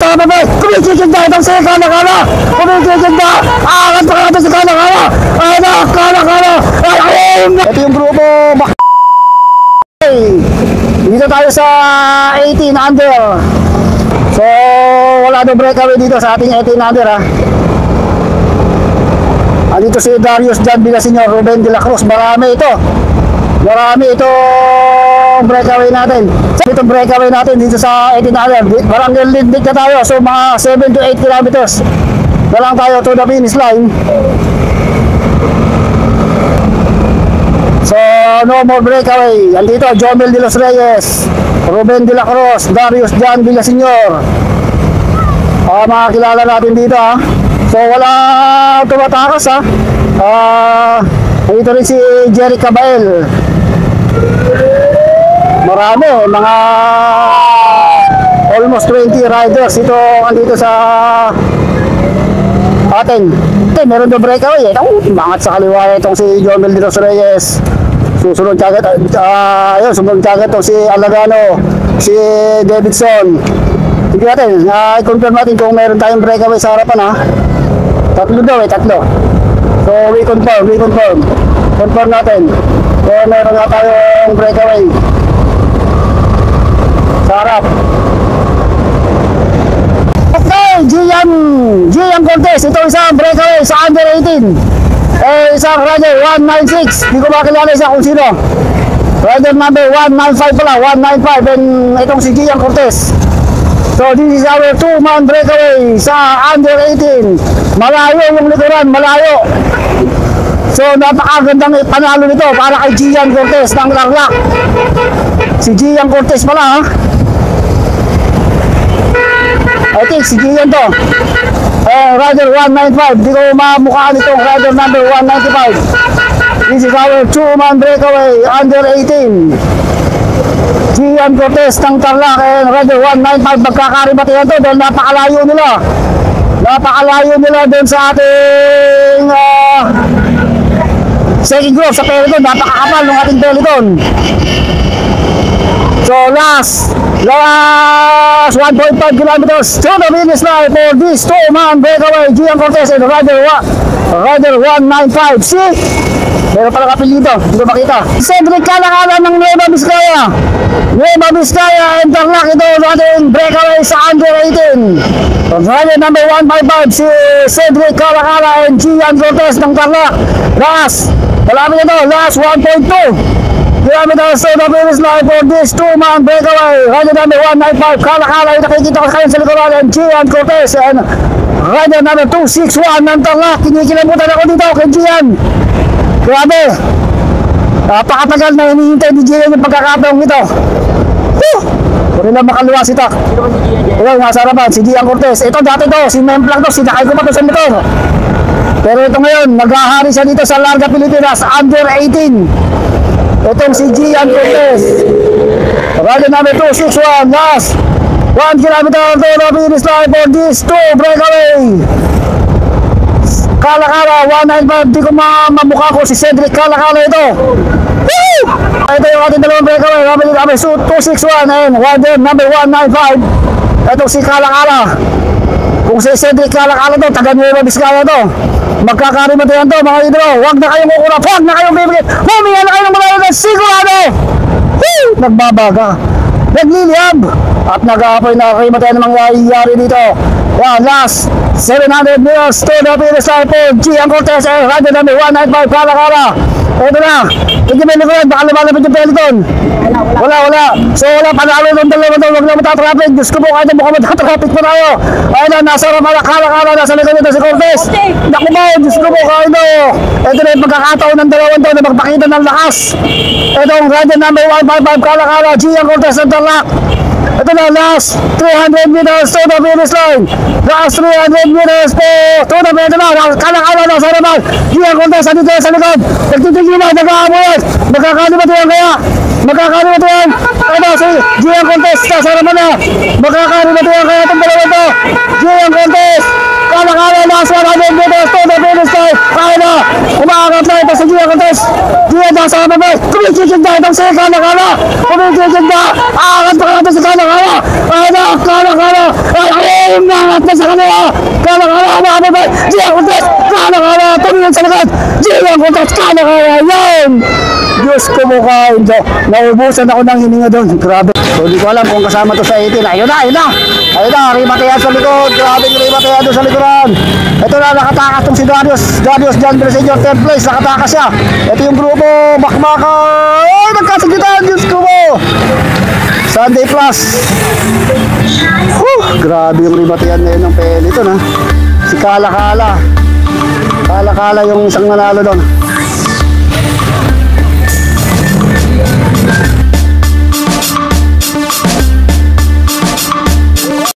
mga babae. Kumikikig na itong si Kala-Kala. Kumikikig na. Angat pa natin si Kala-Kala. Anak, Kala-Kala. Ito yung grupo. Dito tayo sa 18 under. So wala daw breakaway dito sa ating 18 under ha. Andito si Darius Jan Villaseñor, Ruben de la Cruz. Marami itong breakaway natin. Itong breakaway natin dito sa 18 under. Barangay Lindig na tayo. So mga 7 to 8 kilometers na lang tayo to the finish line. So no more breakaway. Andito Jomel de los Reyes, Ruben de la Cruz, Darius Jan Villaseñor. Mga kilala natin dito ha. So wala tumatakas ha. Ito rin si Jerry Cabael. Marami, mga almost 20 riders ito andito sa atin. Meron doon breakaway mangat sa kaliwa itong si Jomel de los Reyes. Susunod kagat sumunod kagat itong si Alagano, si Davidson. Sige natin, i-confirm natin kung meron tayong breakaway sa harapan ha. Tatlo. So we confirm natin kung meron nga tayong breakaway sa harap. Okay, Gian Cortez, ito isang breakaway sa under 18. Isang rider 196, di ko makilala siya kung sino. Rider number 195 pala, 195, and itong si Gian Cortez. So this is our 2-man breakaway sa under 18. Malayo yung likuran, malayo. So napakagandang panalo nito para kay Gian Cortez ng Tarlac. Si Gian Cortez pala ha. I think si Gian to. Rider 195, di ko mamukhaan itong rider number 195. This is our 2-man breakaway under 18. Gian Cortez ng Tarlac and rider 195 magkakaribatihan to dahil napakalayo nila doon sa ating second group sa peloton. Napakakapal ng ating peloton. So last 1.5 kilometers to the finish line for this 2-man breakaway. Gian Cortez and rider 195. See? Meron pala kapil dito, hindi ko makita. Cedric Kala-Kala ng Nueva Vizcaya and Tarlac. Ito ang ating breakaway sa under 18. Rider number 155 si Cedric Kala-Kala and Gian Cortez ng Tarlac. Last 1.2 kilometers to the finish line for this 2-man breakaway. Rider number 195 Kala-Kala, ito nakikita ko kayo sa likuran, and Gian Cortez and rider number 261 ng Tarlac. Kinikilabutan ako dito kay Gian. Grabe, napakatagal na hinihintay ni Gian yung pagkakataong ito. Kung nila makaluwas ito. Ito nasa harapan, si Gian Cortez. Ito dati to, si Memplang to, sinakay ko pa to sa motor. Pero ito ngayon, naghahari siya dito sa Larga Pilipinas, under 18. Itong si Gian Cortez. Rider number 261, last 1 kilometer to the finish line for this 2 breakaway. Kala-Kala 195, di ko mamukha ko si Cedric Kala-Kala ito. Woo! Ito yung ating dalawang breakaway. Kami 261 and rider number 195. Ito si Kala-Kala. Kung si Cedric Kala-Kala to, taga Nueva Vizcaya to. Magkakarimatayan to mga idolo. Huwag na kayong kukurap, huwag na kayong bibigit. Humihan na kayo ng malayo ng sigurado. Woo! Nagbabaga, nagliliyab, at nag-aapoy na karimatayan ng mga nangyayari dito. Yan, last 700 meters to the finish line for Gian Cortez and rider number 195 Kala-Kala. Ito na, hindi ba nikulan, baka lumalapit yung peloton. Wala. So wala, panalo ng dalawa to, huwag na matatraffic. Diyos ko po, kahit na mukhang matatraffic pa tayo. Ayun na, nasa Kala-Kala, nasa likod nito si Cortez. Naku mo, Diyos ko po, kahit na. Ito na yung pagkakataon ng dalawang to na magpakita ng lakas. Itong rider number 155 Kala-Kala, Gian Cortez ng Tarlac. Ito na, last 300 meters to the finish line. Last 300 meters po to the finish line. Kala-Kala na sa harapan. Gian Cortez sa dito sa likod. Nagtitigil na, nag-aamuyan. Magkakalimatuyan kaya. Magkakalimatuyan. Ano, si Gian Cortez sa harapan na. Magkakalimatuyan kaya itong dalawa to. Gian Cortez. Kala-Kala last 100 meters to the finish line. babay. Kaya na. Umaangat na ito sa Gia Cortez. Gia na sa babay. Kumikikig na itong si Kala-Kala. Kumikikig na. Aangat pa natin si Kala-Kala. Kaya na. Kala-Kala. Ay, umaangat na sa kanila. Kala-Kala. Mga babay. Gia Cortez. Kala-Kala. Tumingin sa likod. Gia Cortez. Kala-Kala. Yan. Diyos ko mukha. Naubusan ako ng hininga doon. Grabe. So, di ko alam kung kasama to sa 18. Ayun na, ayun na. Ayun na, Rimatea sa likod. Grabe yung Rimatea doon sa likuran. Ito na, nakatakas tong si Darius. Darius John Villaseñor, 3rd place. Nakatakas siya. Ito yung grupo. Bakbaka. Ay, nagkasagitan. Diyos ko mo. Sunday Plus. Grabe yung Rimatea ngayon ng Peliton, ha. Si Kala-Kala. Kala-Kala yung isang nanalo doon.